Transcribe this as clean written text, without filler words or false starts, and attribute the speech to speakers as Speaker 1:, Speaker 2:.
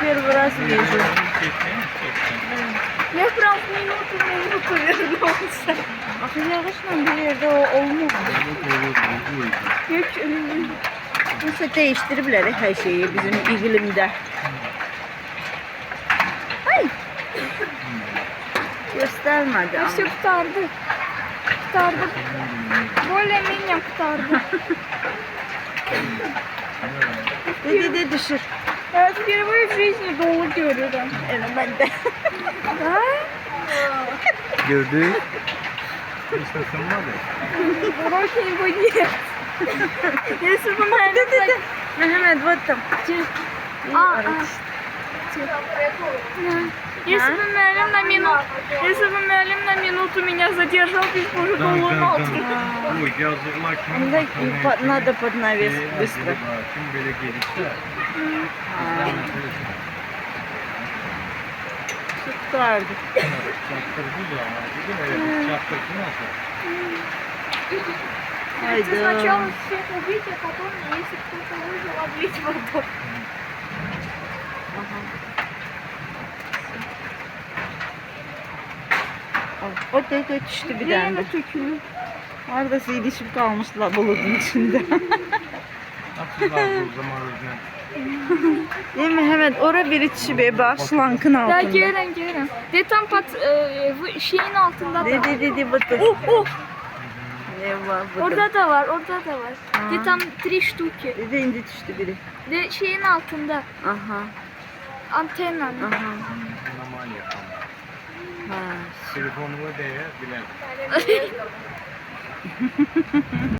Speaker 1: первый раз вижу.
Speaker 2: Я прям минуту вернулся.
Speaker 1: Axı yağışla bir yerde o olmur.
Speaker 2: Hiç
Speaker 1: Neyse değiştiriblər her şeyi bizim iqlimdə. Ay! Göstermedi ama.
Speaker 2: все kurtardı. Kurtardı. Более-менее kurtardı.
Speaker 1: Dedi düşür.
Speaker 2: Я впервые в жизни долу görüyorum.
Speaker 1: Evet ben de.
Speaker 2: Да?
Speaker 3: Gördük. Hiç ısınmadı.
Speaker 2: Уроки его нет. Если бы мы это...
Speaker 1: Mehmet вот там.
Speaker 2: А, Если бы Мэлем на минуту, если бы Мэлем на минуту меня задержал, ведь уже долу
Speaker 3: Ой, yazıklar kim?
Speaker 1: Onda надо под навес быстро.
Speaker 3: Kim böyle gelirse.
Speaker 1: Tutardı.
Speaker 3: Çaktırdı ya. Dedim öyle çaktırdı nasıl?
Speaker 2: Ты сначала всех убить, а потом, если кто-то выжил, облить водой.
Speaker 1: O da düştü bir tane.
Speaker 2: tökülür.
Speaker 1: Orada ilişip kalmışlar bulutun içinde.
Speaker 3: Nasıl lazım o zaman özüne?
Speaker 1: Değil mi Mehmet? Orada biri düşüp başlankın
Speaker 2: Да,
Speaker 1: altında.
Speaker 2: Герен. Где там под şeyin altında da.
Speaker 1: Dedi bıttı. Ne var burada?
Speaker 2: Orada da var. Где там 3 штуки.
Speaker 1: Dedi indi düştü biri.
Speaker 2: De şeyin altında.
Speaker 1: Aha.
Speaker 2: Antennanın.
Speaker 1: Aha.
Speaker 3: Aman yapalım.
Speaker 1: Ha.
Speaker 3: Telefonumu değer bilen.